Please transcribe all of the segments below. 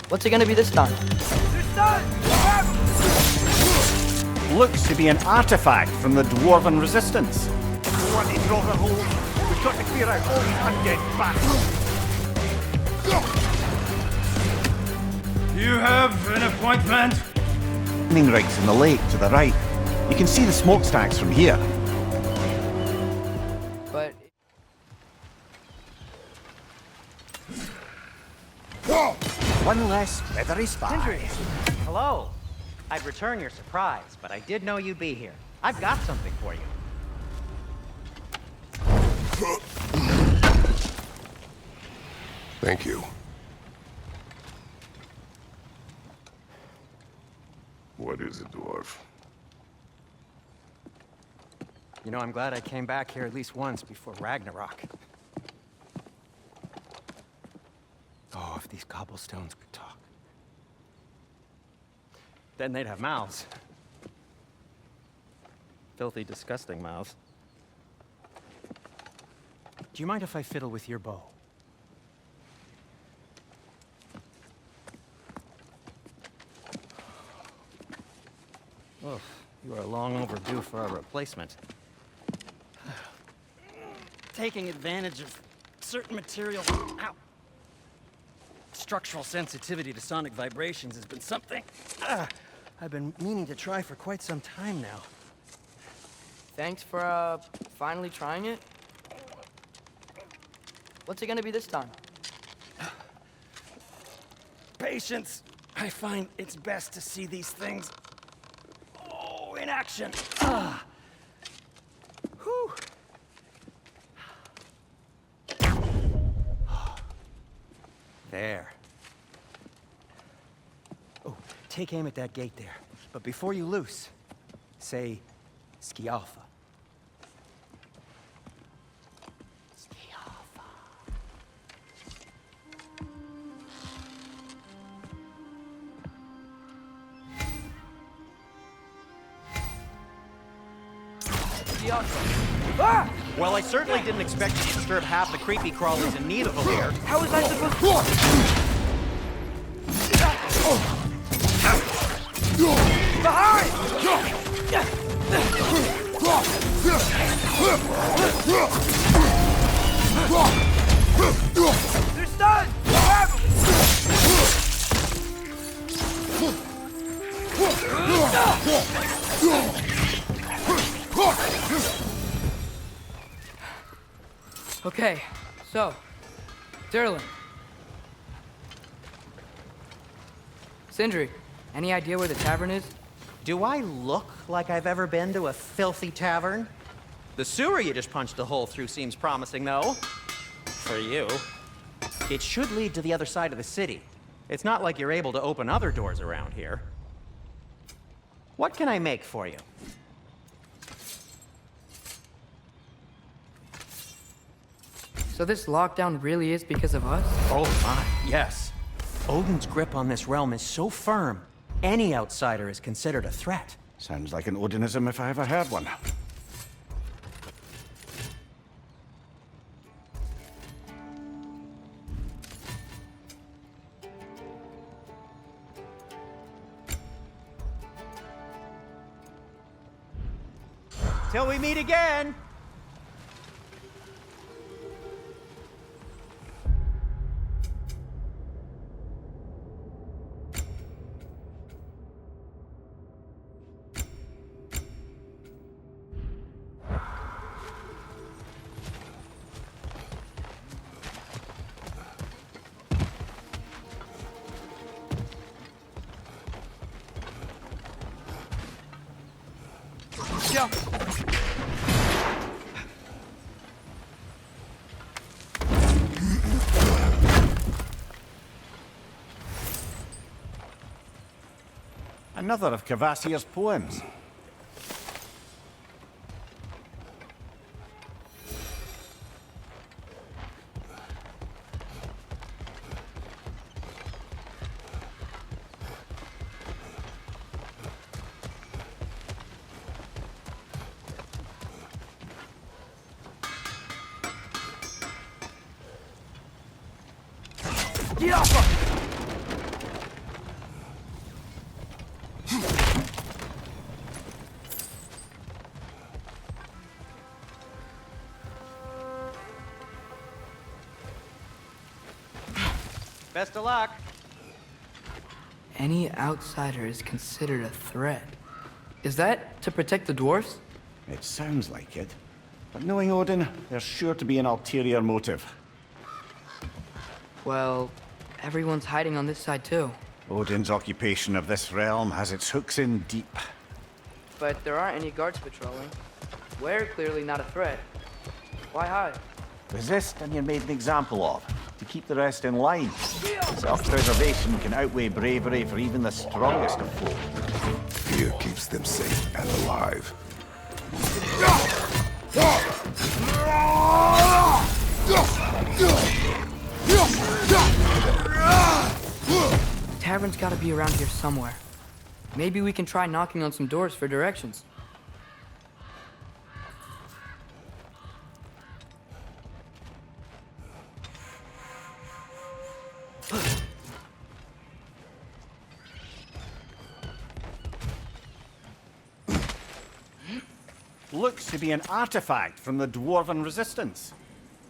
What's it gonna be this time? Looks to be an artifact from the Dwarven Resistance. Bloody Dwarven hole! We've got to clear out all these undead bastards! You have an appointment? Mining rigs in the lake to the right. You can see the smokestacks from here. But One less feathery spy. Hello. I'd return your surprise, but I did know you'd be here. I've got something for you. Thank you. What is it, dwarf? You know, I'm glad I came back here at least once before Ragnarok. Oh, if these cobblestones could talk. Then they'd have mouths. Filthy, disgusting mouths. Do you mind if I fiddle with your bow? Oh, you are long overdue for a replacement. Taking advantage of certain materials. Ow. Structural sensitivity to sonic vibrations has been something I've been meaning to try for quite some time now. thanks for finally trying it. What's it gonna be this time? Patience. I find it's best to see these things in action. Whew. There. Oh, take aim at that gate there. But before you loose, say Skialfa. Skialfa. Ah! Well, I certainly didn't expect you to disturb half the creepy crawlers in need of a lair. How was I supposed to? Behind! They're stunned! Grab 'em! Okay, so, Derlin. Sindri, any idea where the tavern is? Do I look like I've ever been to a filthy tavern? The sewer you just punched a hole through seems promising, though. For you. It should lead to the other side of the city. It's not like you're able to open other doors around here. What can I make for you? So this lockdown really is because of us? Oh my, yes. Odin's grip on this realm is so firm, any outsider is considered a threat. Sounds like an Odinism if I ever heard one. Till we meet again! Yeah. Another of Kvasir's poems. Get off! Best of luck. Any outsider is considered a threat. Is that to protect the dwarfs? It sounds like it. But knowing Odin, there's sure to be an ulterior motive. Well, everyone's hiding on this side too. Odin's occupation of this realm has its hooks in deep. But there aren't any guards patrolling. We're clearly not a threat. Why hide? Resist and you're made an example of, to keep the rest in line. Self-preservation can outweigh bravery for even the strongest of foes. Fear keeps them safe and alive. Tavern's gotta be around here somewhere. Maybe we can try knocking on some doors for directions. Looks to be an artifact from the Dwarven Resistance.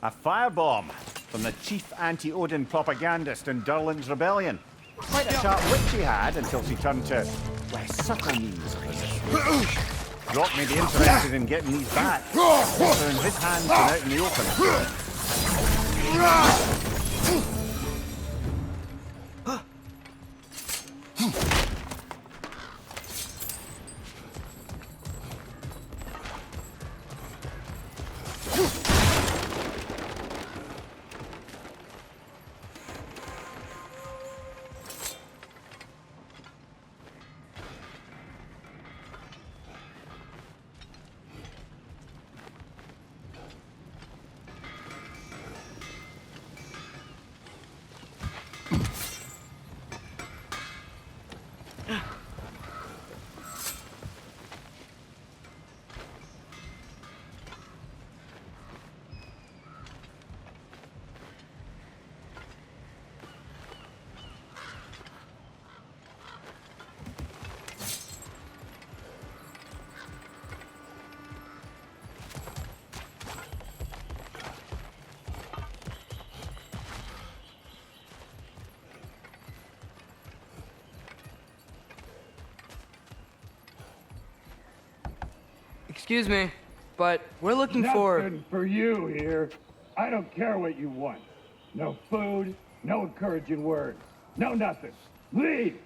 A firebomb from the chief anti-Odin propagandist in Durlin's rebellion. Quite a sharp wit she had until she turned to less subtle means of resistance. Rock may be interested in getting these back. They're in his hands and out in the open. Excuse me, but we're looking for... Nothing for you here. I don't care what you want. No food, no encouraging words, no nothing. Leave!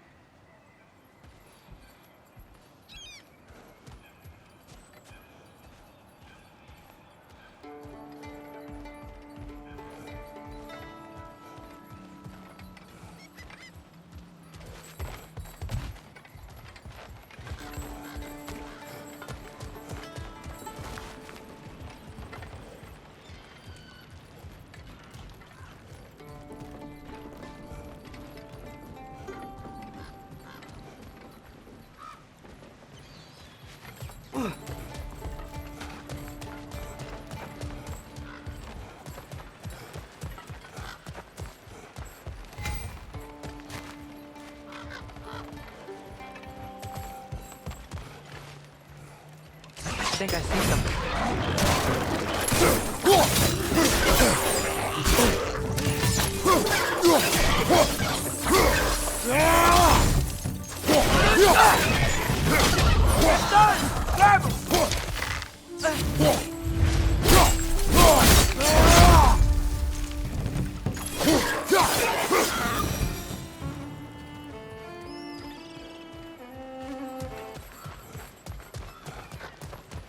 I think I see something.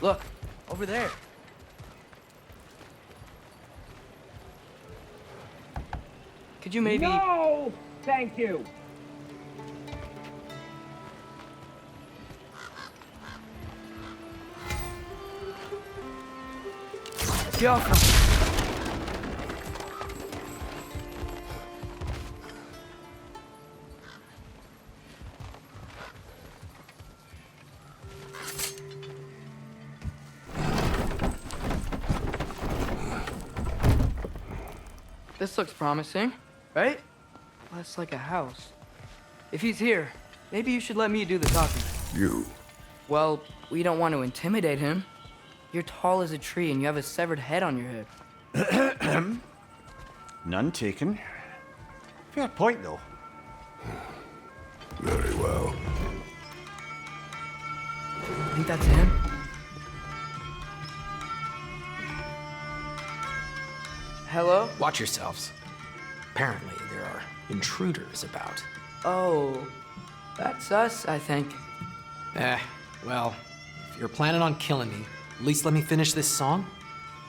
Look, over there. Could you maybe... No! Thank you! Get off. This looks promising, right? Well, it's like a house. If he's here, Maybe you should let me do the talking. You. Well, we don't want to intimidate him. You're tall as a tree and you have a severed head on your head. None taken. Fair point, though. Very well. Think that's him? Hello? Watch yourselves. Apparently, there are intruders about. Oh, that's us, I think. Well, if you're planning on killing me, at least let me finish this song.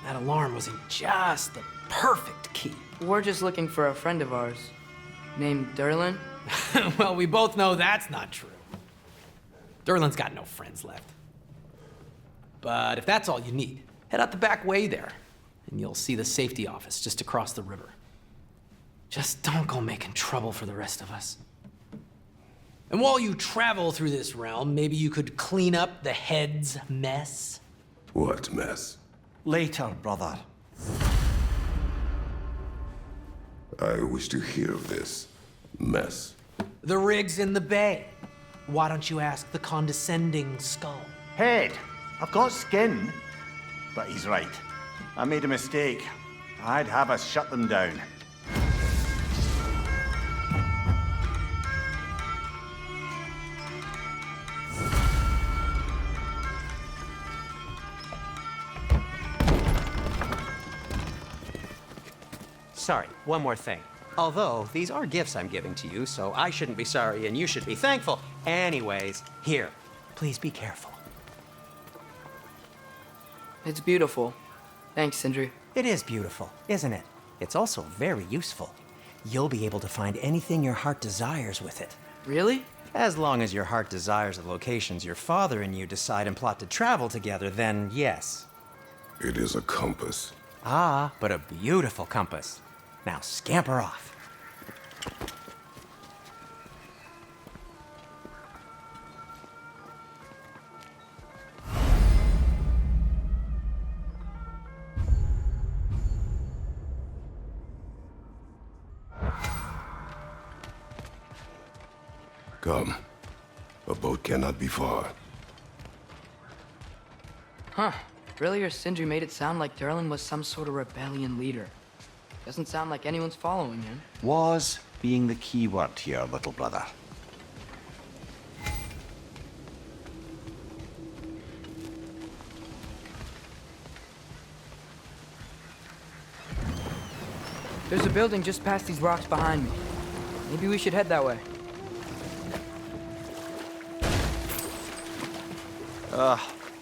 That alarm was in just the perfect key. We're just looking for a friend of ours named Derlin. Well, we both know that's not true. Derlin's got no friends left. But if that's all you need, head out the back way there, and you'll see the safety office just across the river. Just don't go making trouble for the rest of us. And while you travel through this realm, maybe you could clean up the head's mess? What mess? Later, brother. I wish to hear of this mess. The rig's in the bay. Why don't you ask the condescending skull? Head. I've got skin. But he's right. I made a mistake. I'd have us shut them down. Sorry, one more thing. Although, these are gifts I'm giving to you, so I shouldn't be sorry and you should be thankful. Anyways, here, please be careful. It's beautiful. Thanks, Sindri. It is beautiful, isn't it? It's also very useful. You'll be able to find anything your heart desires with it. Really? As long as your heart desires the locations your father and you decide and plot to travel together, then yes. It is a compass. Ah, but a beautiful compass. Now scamper off. Come. A boat cannot be far. Huh. Earlier, Sindri made it sound like Derlin was some sort of rebellion leader. Doesn't sound like anyone's following him. Was being the key word here, little brother. There's a building just past these rocks behind me. Maybe we should head that way.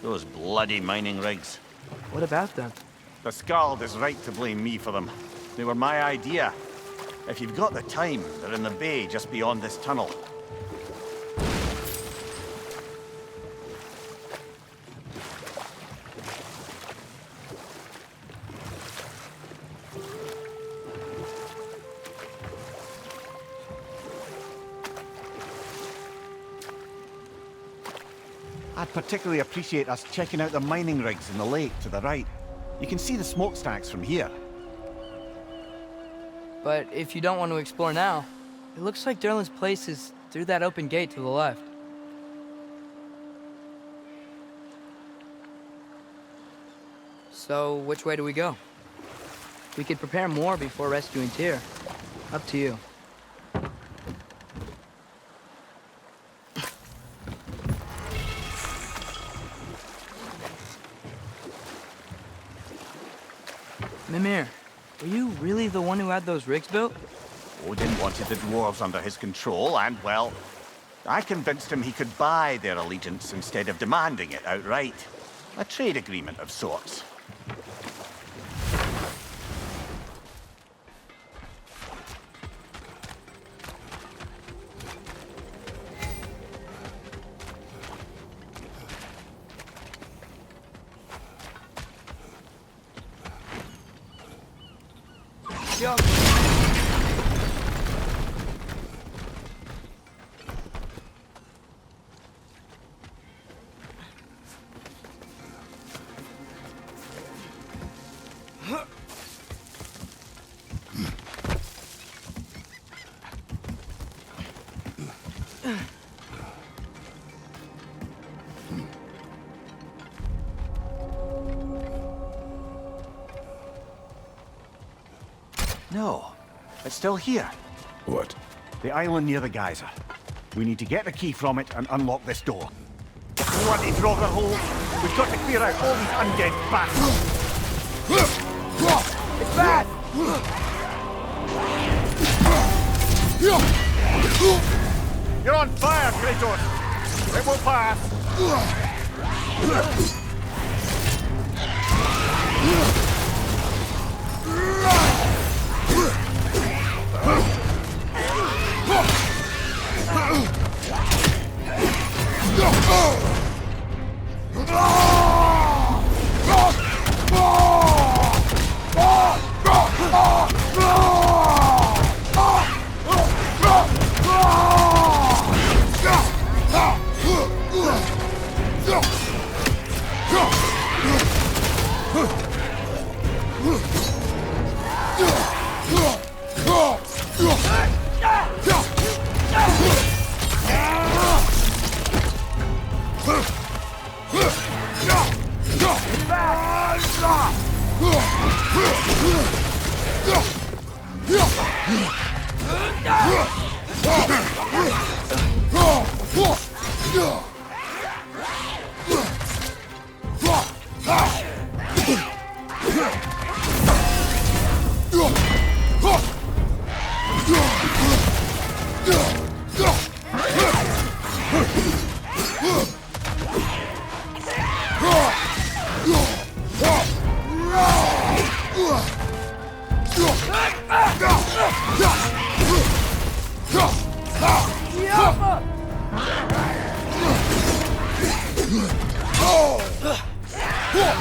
Those bloody mining rigs. What about them? The Skald is right to blame me for them. They were my idea. If you've got the time, they're in the bay just beyond this tunnel. I'd particularly appreciate us checking out the mining rigs in the lake to the right. You can see the smokestacks from here. But if you don't want to explore now, it looks like Derlin's place is through that open gate to the left. So, which way do we go? We could prepare more before rescuing Tyr. Up to you. Mimir, were you really the one who had those rigs built? Odin wanted the dwarves under his control, and, well, I convinced him he could buy their allegiance instead of demanding it outright. A trade agreement of sorts. Yo. No, it's still here. What? The island near the geyser. We need to get the key from it and unlock this door. Bloody Draugr hole! We've got to clear out all these undead bastards! It's bad! You're on fire, Kratos! It will pass!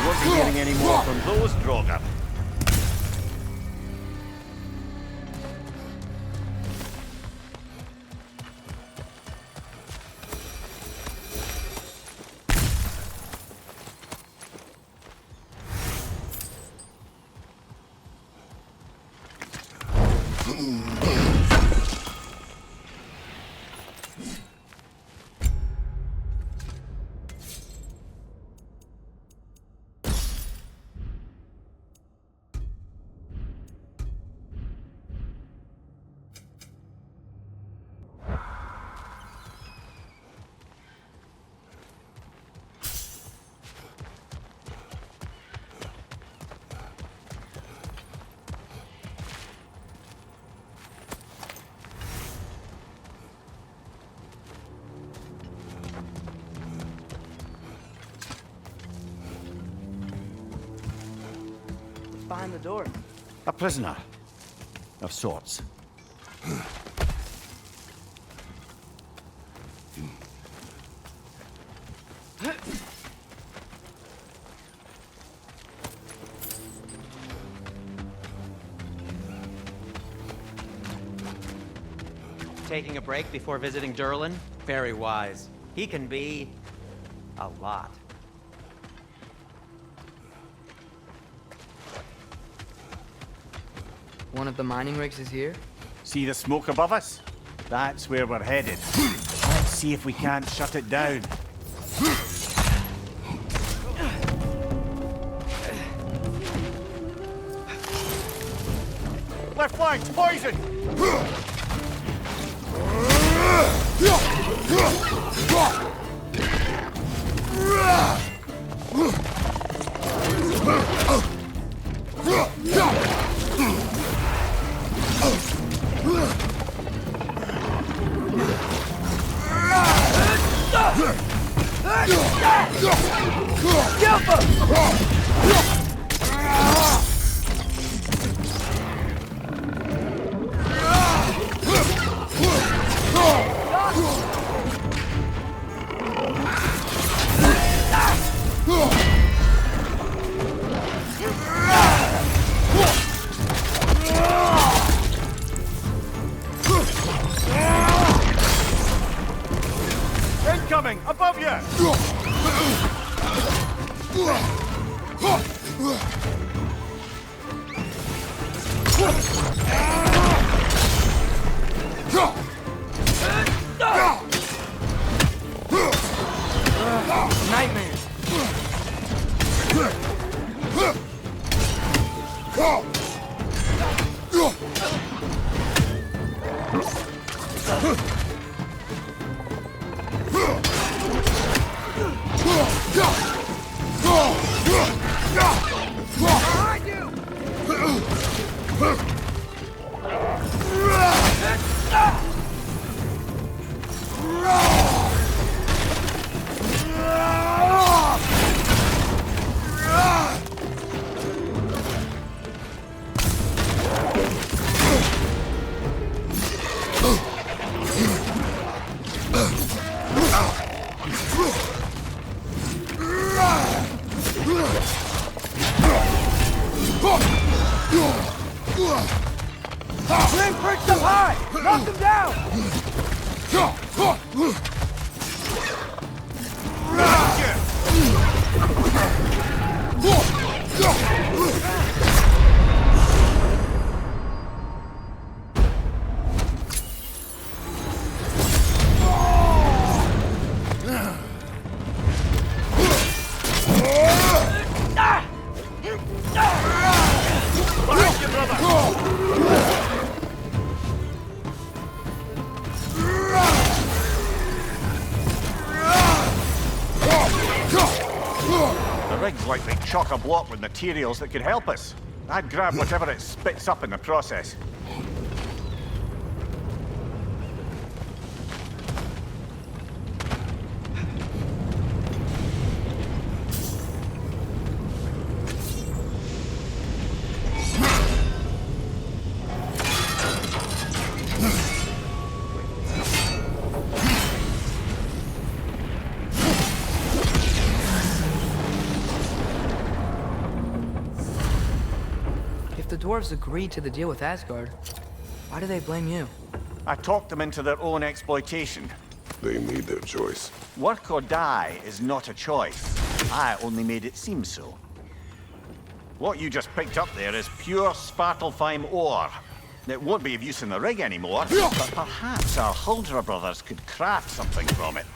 Wasn't getting any more from those Draugr. Behind the door. A prisoner. Of sorts. Taking a break before visiting Durlin? Very wise. He can be... a lot. One of the mining rigs is here? See the smoke above us? That's where we're headed. Let's see if we can't shut it down. Left flank's poison! Incoming! Above you! Nightmare. The rig's like they chock-a-block with materials that could help us. I'd grab whatever it spits up in the process. If the dwarves agreed to the deal with Asgard, why do they blame you? I talked them into their own exploitation. They made their choice. Work or die is not a choice. I only made it seem so. What you just picked up there is pure Svartalfheim ore. It won't be of use in the rig anymore, but perhaps our Huldra brothers could craft something from it.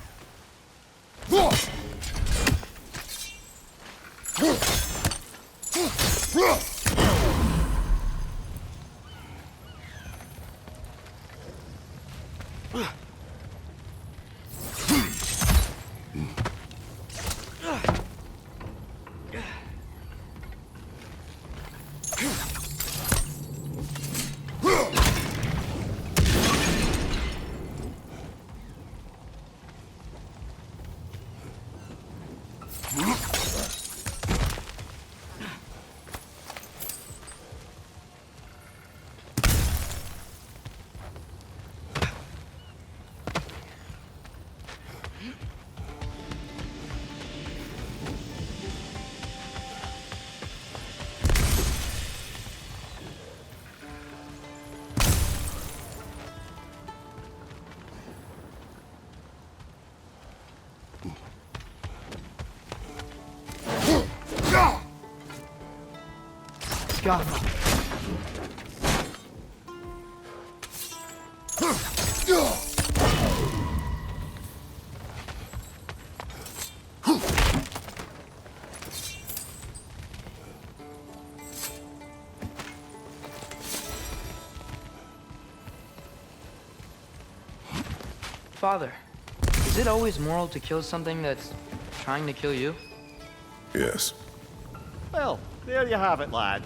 Skaffa. Father, is it always moral to kill something that's trying to kill you? Yes. Well, there you have it, lad.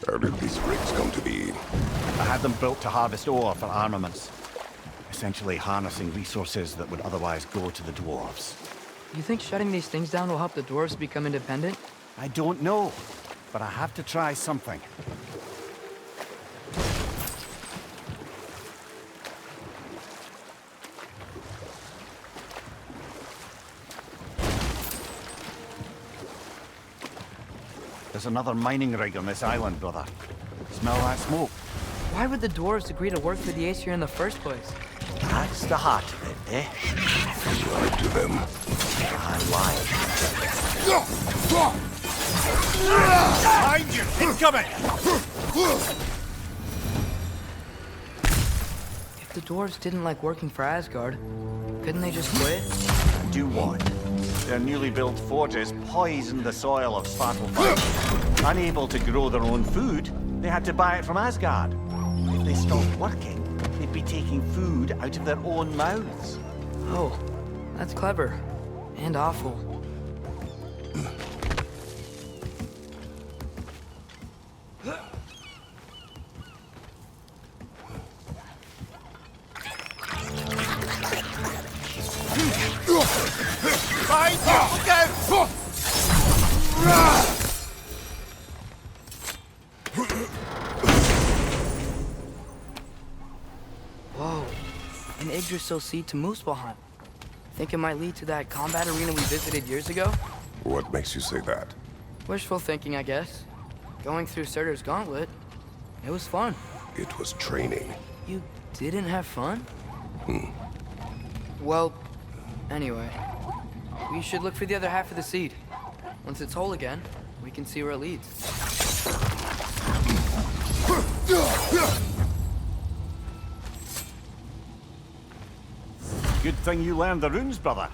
How did these rigs come to be? I had them built to harvest ore for armaments. Essentially harnessing resources that would otherwise go to the dwarves. You think shutting these things down will help the dwarves become independent? I don't know, but I have to try something. There's another mining rig on this island, brother. Smell that smoke? Why would the dwarves agree to work for the Aesir in the first place? That's the heart of it, eh? Lied to them. I lied. Behind you! Incoming! If the dwarves didn't like working for Asgard, couldn't they just quit? Do what? Their newly built forges poisoned the soil of Svartalfheim. Unable to grow their own food, they had to buy it from Asgard. If they stopped working, they'd be taking food out of their own mouths. Oh, that's clever. And awful. Behind you! Look out! Whoa. An Yggdrasil seed to Muspelheim. Think it might lead to that combat arena we visited years ago? What makes you say that? Wishful thinking, I guess. Going through Surtur's gauntlet, it was fun. It was training. You didn't have fun? Well, anyway. We should look for the other half of the seed. Once it's whole again, we can see where it leads. Good thing you learned the runes, brother.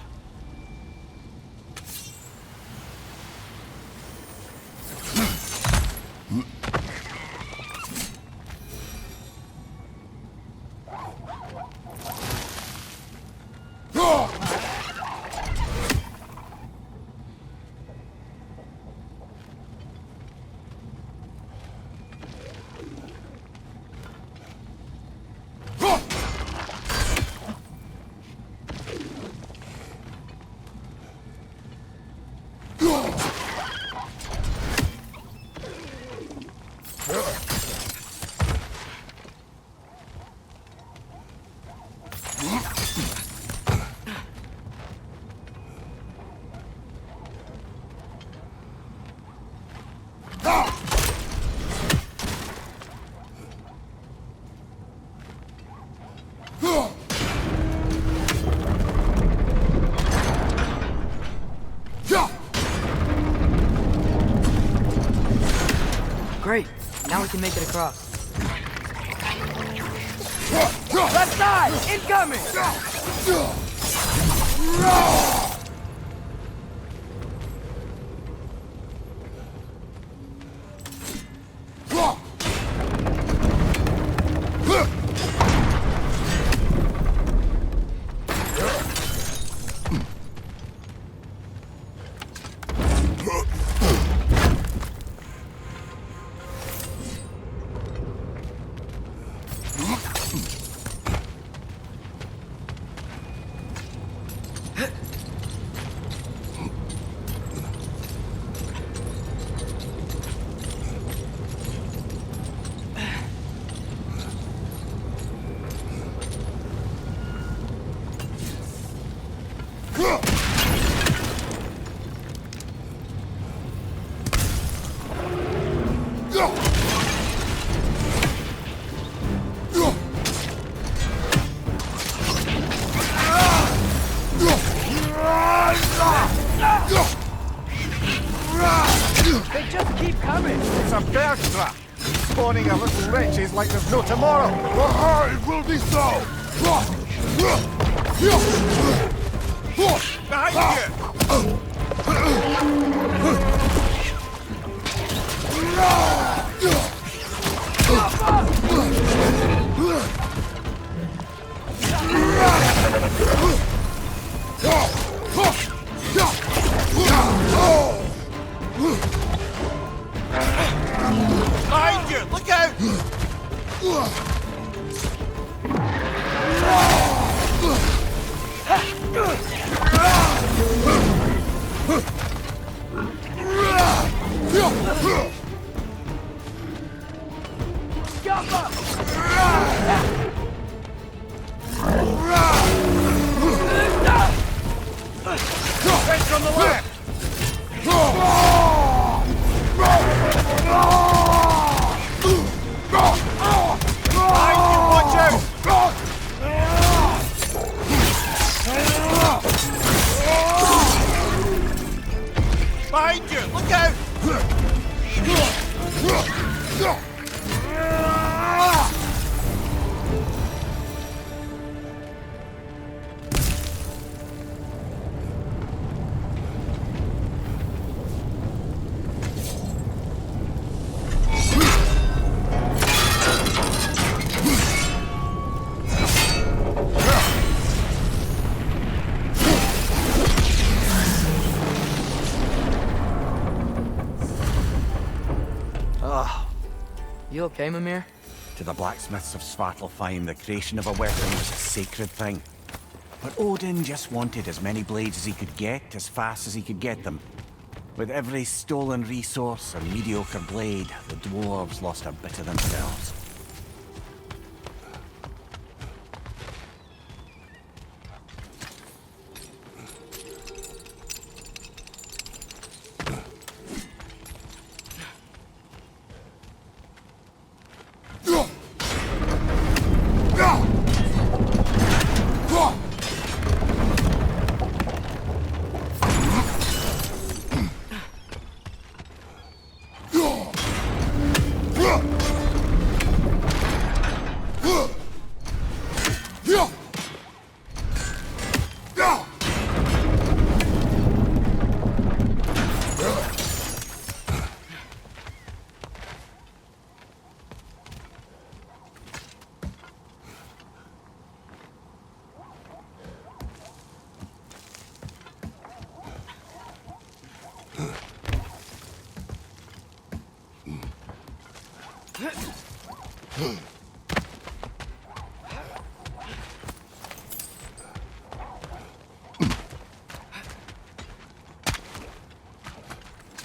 Great. Now we can make it across. Left side! Incoming! They just keep coming! It's a bear trap! Spawning a little wretches like there's no tomorrow! It will be so! Behind you! Behind you! Look out! Jump up! Behind you! Look out! You okay, Mimir? To the blacksmiths of Svartalfheim, the creation of a weapon was a sacred thing. But Odin just wanted as many blades as he could get, as fast as he could get them. With every stolen resource and mediocre blade, the dwarves lost a bit of themselves.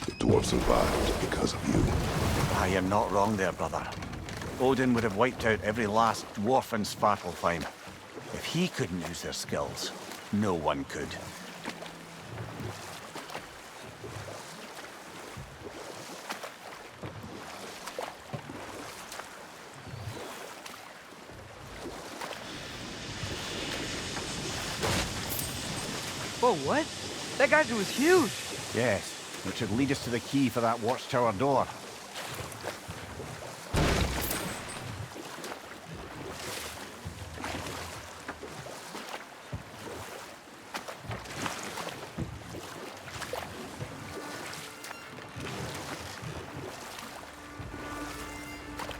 The dwarf survived because of you. I am not wrong there, brother. Odin would have wiped out every last dwarf in Svartalfheim. If he couldn't use their skills, no one could. Whoa, what? That geyser was huge. Yes, which should lead us to the key for that watchtower door.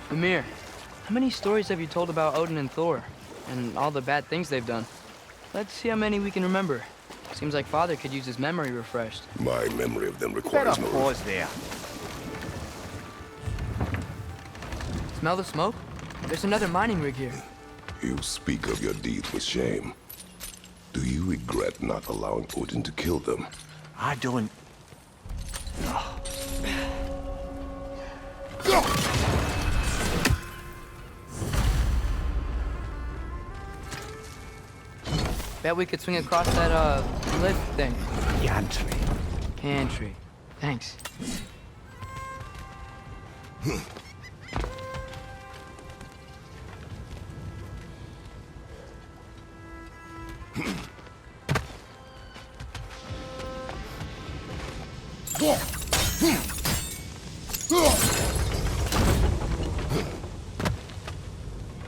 Mimir, how many stories have you told about Odin and Thor? And all the bad things they've done? Let's see how many we can remember. Seems like Father could use his memory refreshed. My memory of them Better requires no... pause there. Smell the smoke? There's another mining rig here. You speak of your deeds with shame. Do you regret not allowing Odin to kill them? I don't... Bet we could swing across that, lift thing. Gantry. Pantry. Thanks.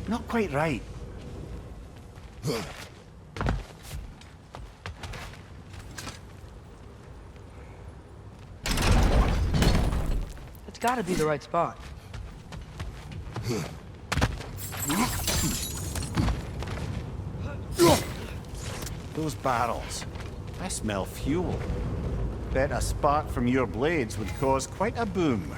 Not quite right. It's gotta be the right spot. Those barrels. I smell fuel. Bet a spark from your blades would cause quite a boom.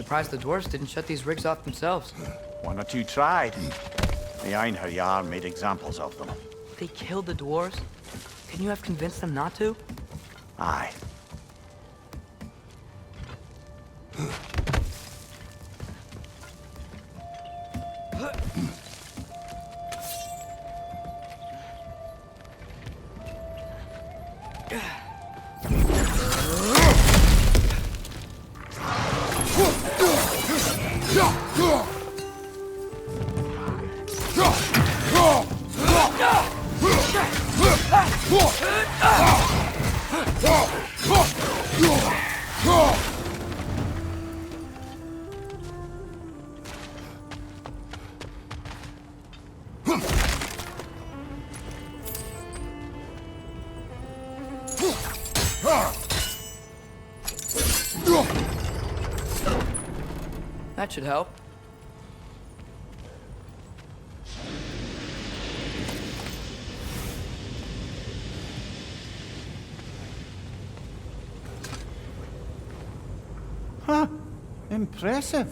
surprised the dwarves didn't shut these rigs off themselves. One or two tried. The Einherjar made examples of them. They killed the dwarves? Couldn't you have convinced them not to? Aye. That should help. Huh. Impressive.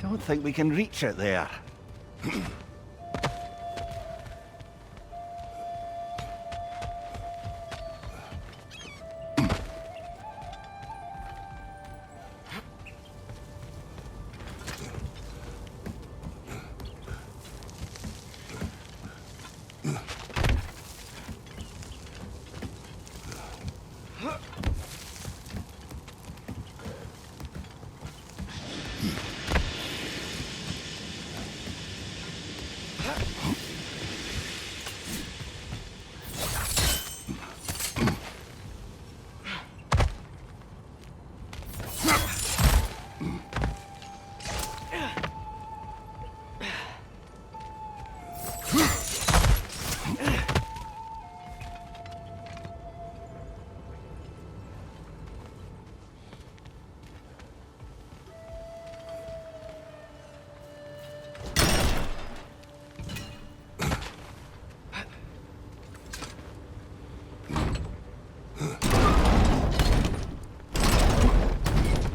Don't think we can reach it there.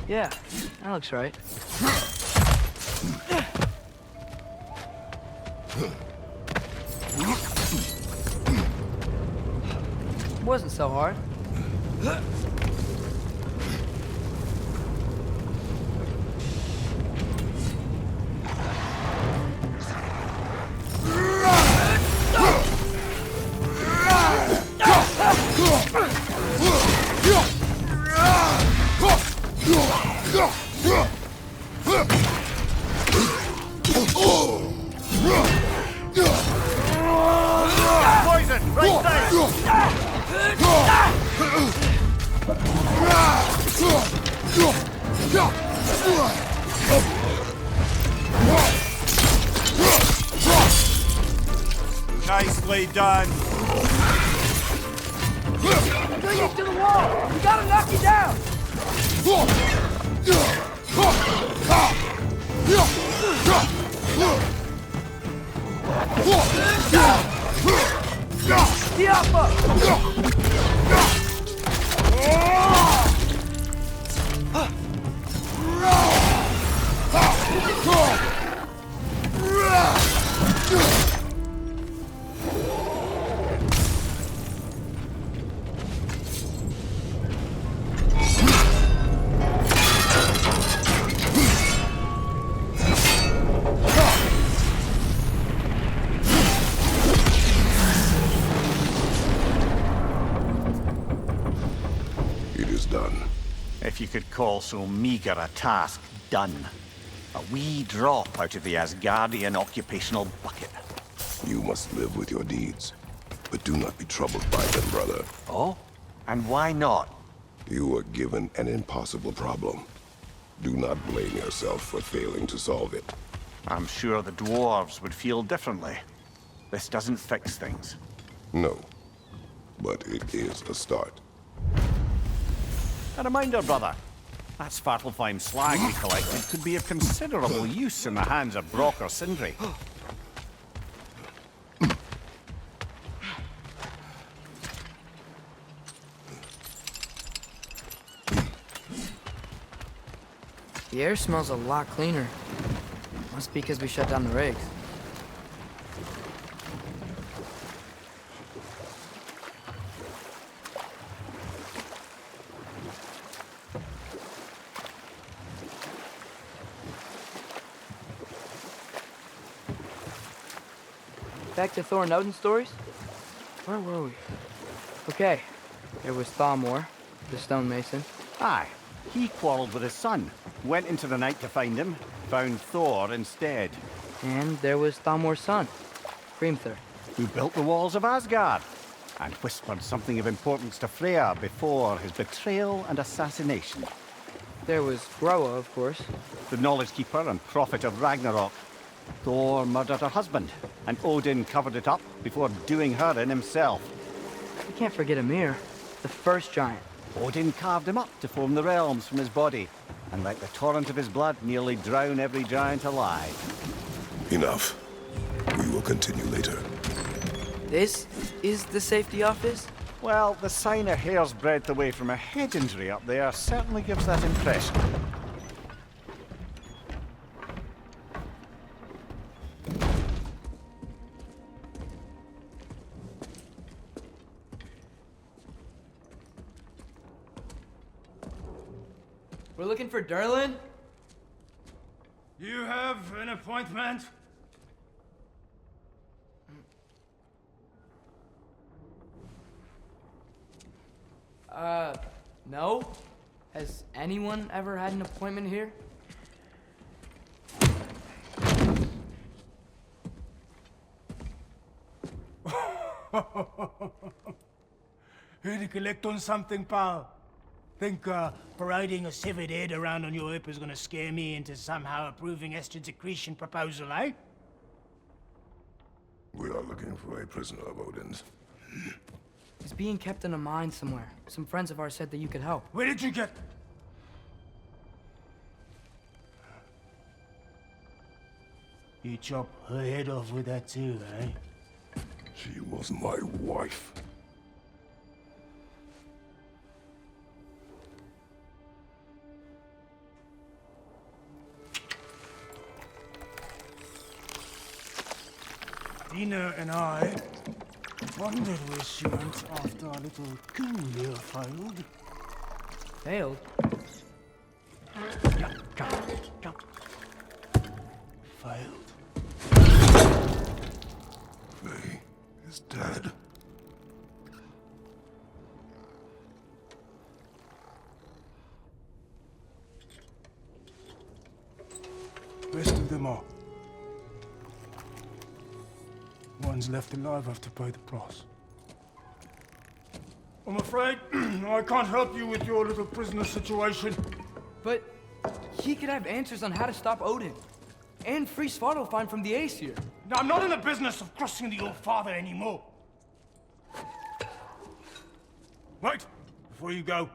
Yeah, that looks right. Wasn't so hard. Poison! Right side! Nicely done. Bring it to the wall! We gotta knock you down! It is done. If you could call so meager a task done. A wee drop out of the Asgardian occupational bucket. You must live with your deeds. But do not be troubled by them, brother. Oh? And why not? You were given an impossible problem. Do not blame yourself for failing to solve it. I'm sure the dwarves would feel differently. This doesn't fix things. No. But it is a start. A reminder, brother. That Svartalfheim slag we collected could be of considerable use in the hands of Brock or Sindri. The air smells a lot cleaner. Must be because we shut down the rigs. Back to Thor and Odin stories? Where were we? Okay, there was Thalmor, the stonemason. Aye, he quarreled with his son, went into the night to find him, found Thor instead, And there was Thalmor's son, Hrimthur. who built the walls of Asgard, and whispered something of importance to Freya before his betrayal and assassination. There was Groa, of course. The knowledge keeper and prophet of Ragnarok. Thor murdered her husband, and Odin covered it up before doing her in himself. We can't forget Ymir, the first giant. Odin carved him up to form the realms from his body, and let the torrent of his blood nearly drown every giant alive. Enough. We will continue later. This is the safety office? Well, the sign a hair's breadth away from a head injury up there certainly gives that impression. We're looking for Durlin? You have an appointment? No. Has anyone ever had an appointment here? Here to collect on something, pal? Think parading a severed head around on your hip is gonna scare me into somehow approving Estrid's accretion proposal, eh? We are looking for a prisoner of Odin's. He's being kept in a mine somewhere. Some friends of ours said that you could help. Where did you get... You chop her head off with that too, eh? She was my wife. Dina and I wondered where she went after our little coup here failed. Failed? Jump. Failed. Faye is dead. Rest of them are. One's left alive have to pay the price. I'm afraid I can't help you with your little prisoner situation. But he could have answers on how to stop Odin. And free Svartalfheim from the Aesir. Now, I'm not in the business of crossing the old father anymore. Wait, before you go.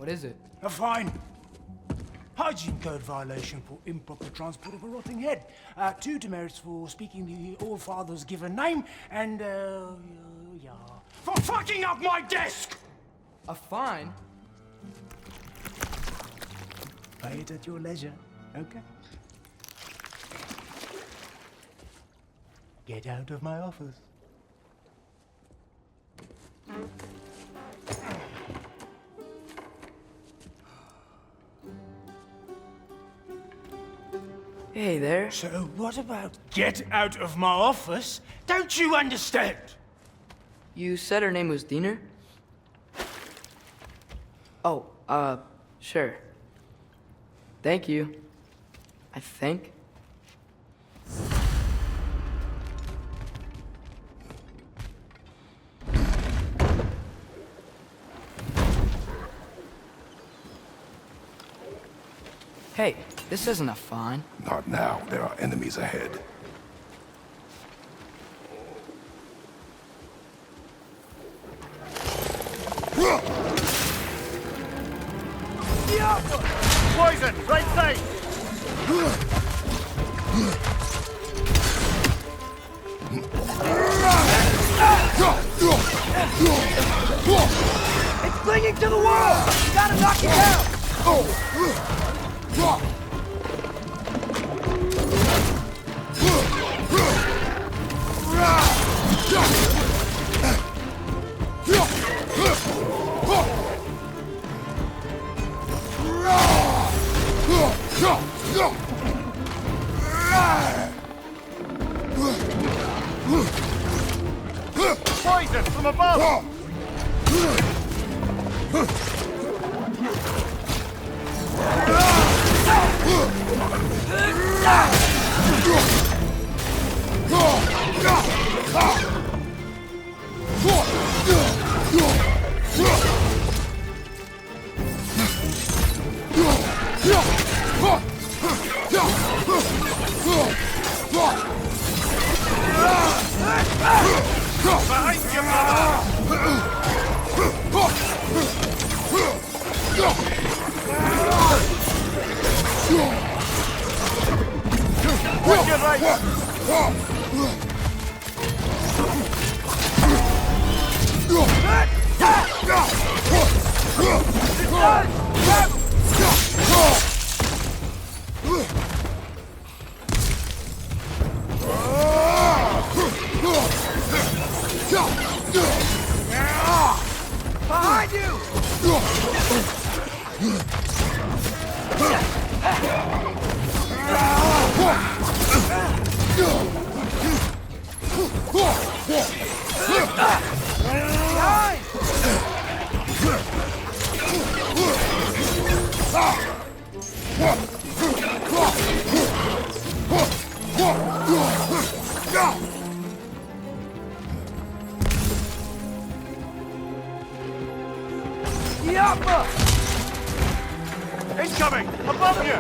What is it? A fine. Hygiene code violation for improper transport of a rotting head. 2 demerits for speaking the All-Father's given name, and, yeah. For fucking up my desk! A fine? Pay it at your leisure, okay? Get out of my office. Hey there. So what about get out of my office? Don't you understand? You said her name was Diener? Oh, sure. Thank you. I think. Hey, this isn't a fine. Not now. There are enemies ahead. Poison! Right side! It's clinging to the wall! You gotta knock it down! Poison from above! Behind you, Watch your right! Behind you! Yappa! Incoming! Above you!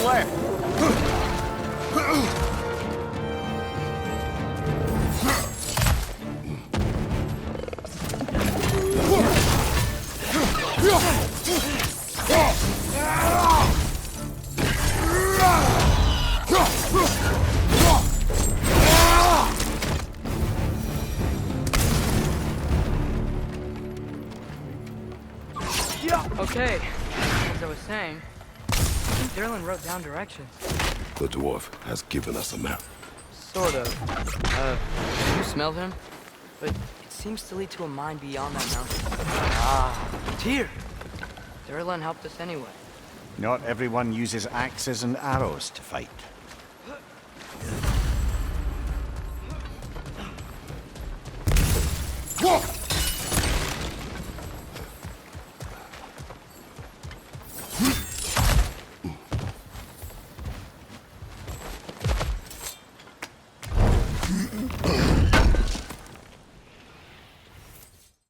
Left! Okay, as I was saying, I think Derlin wrote down directions. The dwarf has given us a map. Sort of. You smelled him? But it seems to lead to a mine beyond that mountain. Ah, it's here! Derlin helped us anyway. Not everyone uses axes and arrows to fight. Whoa!